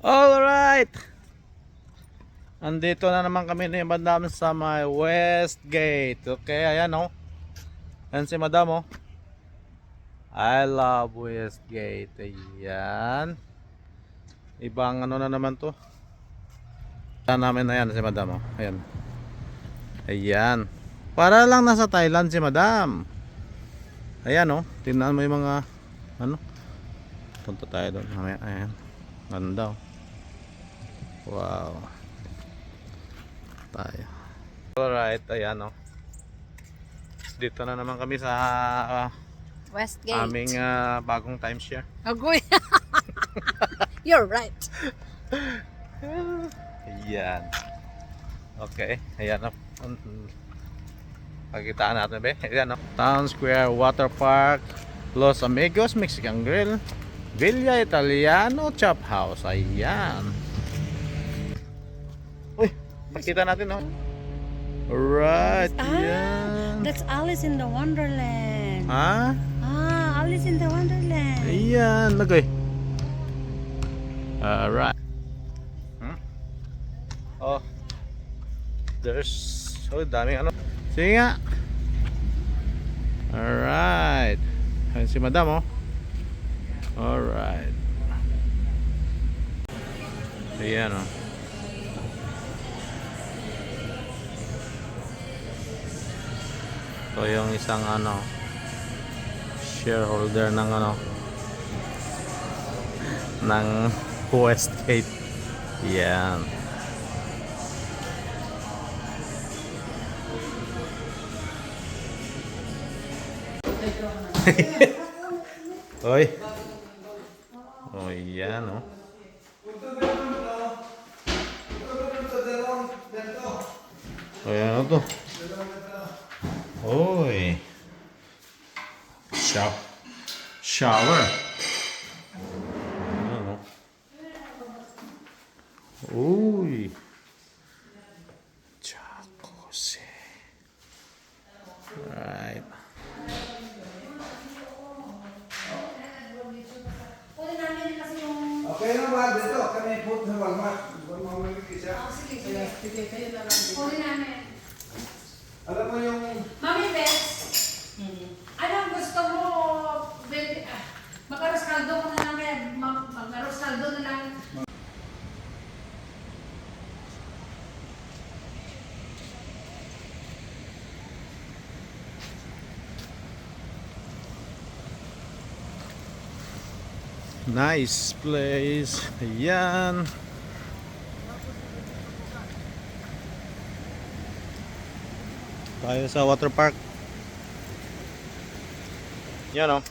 Alright! Andito na naman kami ni Madam sa may Westgate. Okay, ayan o. Ayan si Madam o. I love Westgate. Ayan. Ibang ano na naman to. Ayan namin na yan si Madam o. Ayan. Ayan. Para lang nasa Thailand si Madam. Ayan o. Tingnan mo yung mga ano. Punta tayo doon. Ayan. Ganda o. Wow. Tayo. Alright, ayan o. Dito na naman kami sa Westgate. aming bagong timeshare. Agoy. You're right. Ayan. Okay, ayan o. Pakitaan natin ba? Ayan o. Town Square Water Park, Los Amigos Mexican Grill, Villa Italiano Chop House. Ayan. Uy, pakita natin o. Alright, ayan. That's Alice in the Wonderland. Ha? Alice in the Wonderland. Ayan, lagay. Alright. Oh. There's daming ano. Sige nga. Alright. Ayan si Madam oh. Alright. Ayan oh. Ito yung isang ano shareholder ng ano ng Westgate. Yan. Oy. Oh, yan oh. Oh, yan oh to. Oy. Shower. Ano? Uy. Jacuzzi. Right. Okay na ba dito? Kami put sa Walmart. Mamamili siya. Sige, kayo na lang. Kunin namin. Alam mo yung Mami Bets, anong gusto mo? Mag-aros kaldo mo na lang kaya mag-aros kaldo na lang. Nice place. Ayan. Tayo sa water park. Yan oh.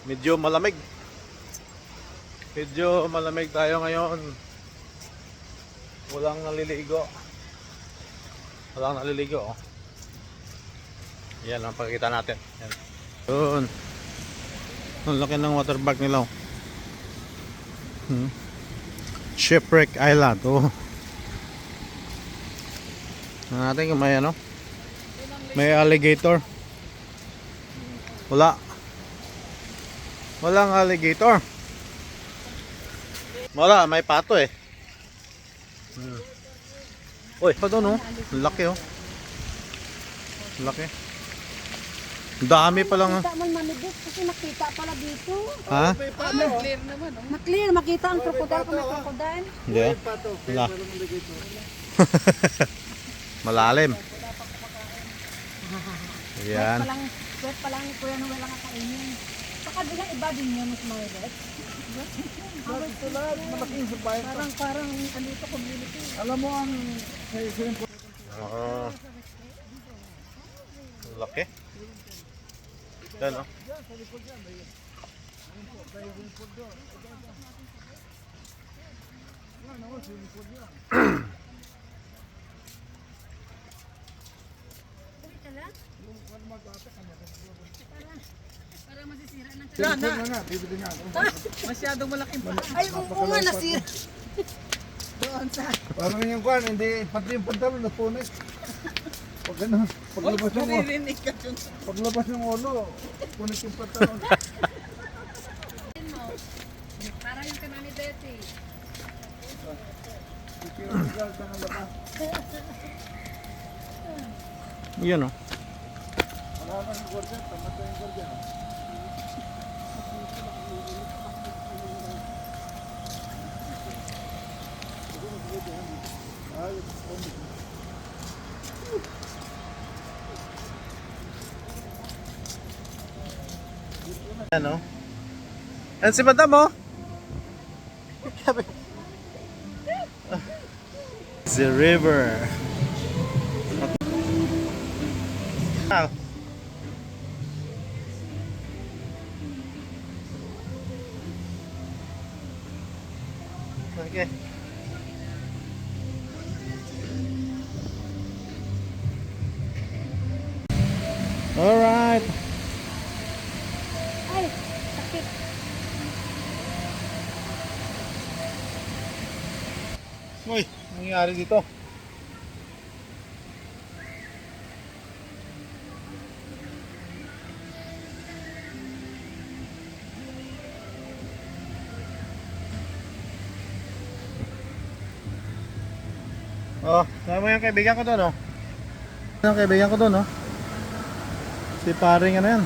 Medyo malamig. Medyo malamig tayo ngayon. Walang naliligo. Walang naliligo oh. Yan ang pakikita natin. Yan. Doon. Ang laki ng water park nila oh. Shipwreck Island oh. Natin kung may ano. May alligator. Wala. Walang alligator. Wala, may pato eh. Uy, pa doon oh. Laki oh. Laki. Dami pa lang. Nakita man manibig kasi nakita pala dito. Ha? Clear naman. Na-clear, makita ang crocodile kung may crocodile. Hindi oh. Wala. Malalim. Ayan. Wet pa lang ni Kuya Noel ang kainin. Sa kabila iba din niya mas maliit. malaking supplier. Parang andito community. Alam mo ang Oo. Laki. Yan oh. Para masisira ng na, bibili nga. masyadong malaking pa. Ay, oo nga, nasira. Doon sa... Parang yung kwan, hindi pati yung pantalon na punis. Pag ano, paglabas ng ulo, paglabas ng ulo, punit yung pantalon. Para yung Yun oh. Wala na yung gwardiyan, tamatay yung gwardiyan. Ano? Yan si Madam oh. The river. Ah. Okay. All right. Ay, sakit. Uy, nangyari dito? Oh, sama mo yung kaibigan ko doon, oh. Yung kaibigan ko doon, oh. Si paring ano yan.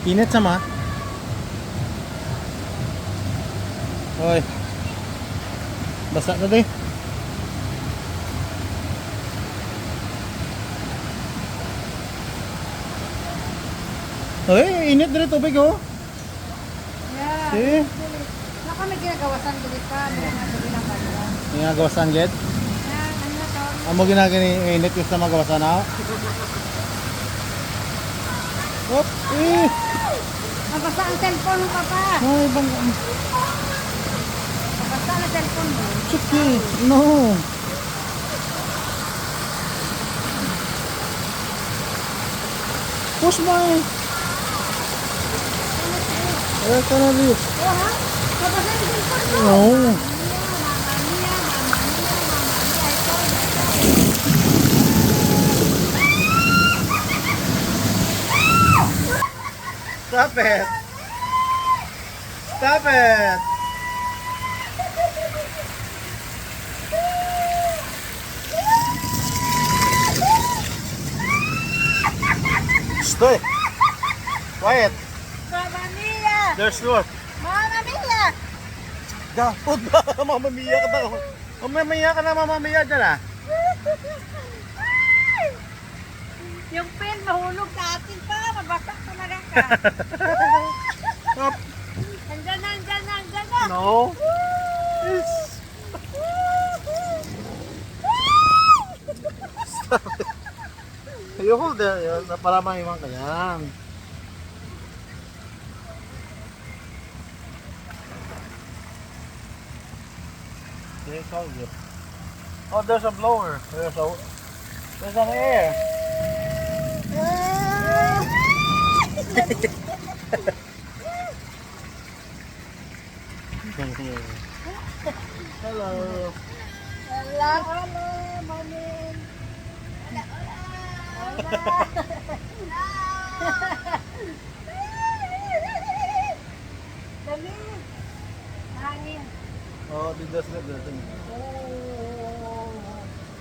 Init sama. Hoy. Basa na din. Hoy, init din tubig oh. Yeah. See? Naka may ginagawasan dito pa. May nagabi ng camera. Yung gawasan ged. Yan, ano na tawag? Amo ginagani init yung sa magawasan na. Hop, eh. Nabasa ang cellphone mo, papa. Ay, bang. Nabasa ang cellphone mo. Chuki. No. Push my. Where can I live? Oh, ha? Nabasa ang cellphone mo. No. Mama Mia, ito. Stop it. Stop it. Stay. Quiet. Mama Mia! There's no. Mama Mia! Gapot ba? Mamamiya ka na. Mamamiya ka na, mamamiya dyan ah. Yung pen mahulog sa atin pa. Mabasa talaga ka. Stop. Andyan na, andyan na, andyan na. No. Yes. Stop it. You hold there, yun, para maiwan ka yan. Okay, hold you. Oh, there's a blower. There's an air. Hello. Hello, hello, morning. Dali. Hangin. Oh, did this get there?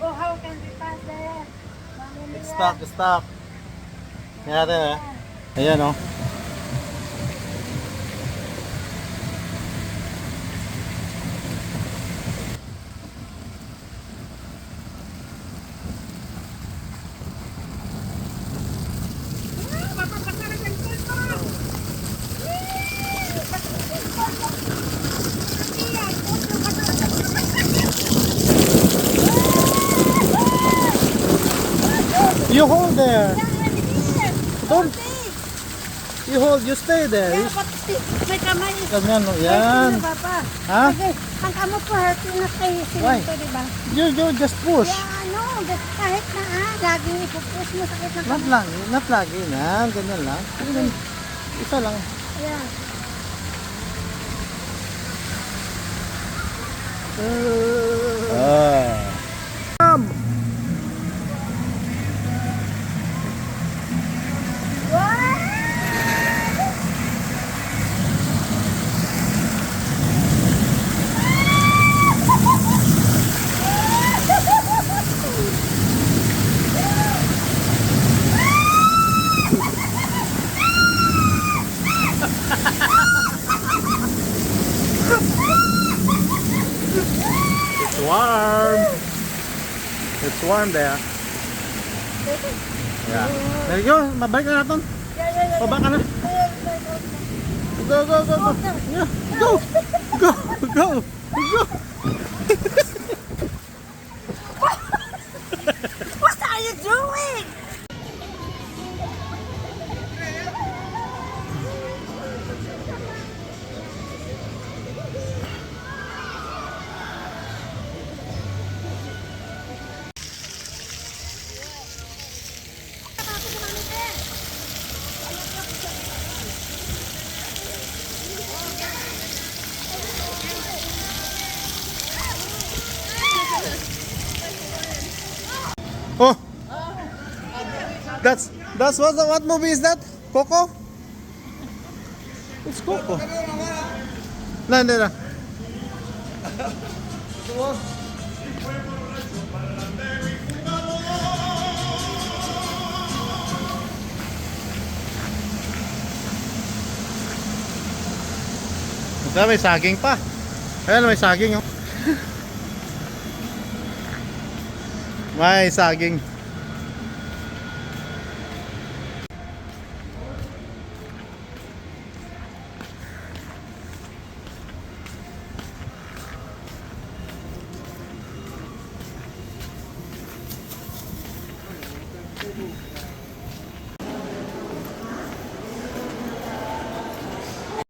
Oh, how can we pass there? Mami It's Mia. stuck, it's stuck. Kaya natin eh. Ayan oh. You hold there. Don't. You hold, you stay there. Yeah, You- but may kamay. Ganyan, no? Yan. Hurting na, Papa. Ha? Kasi, ang kamot ko hurting na kay Why? Sinito, di ba? You just push. Yeah, ano, kahit na laging ipupush mo sakit ng Not kamot. lang, not lagi na. Ganyan lang. Ganyan. Isa lang. Yeah. warm there. Yeah. There you go. Mabalik na natin. Baba ka na. Go, go, go, go. Yeah. Go. Go, go, go. What are you doing? Oh. That's what movie is that? Coco? It's Coco. No, no, no. May saging pa. Ayan, may saging oh. May saging.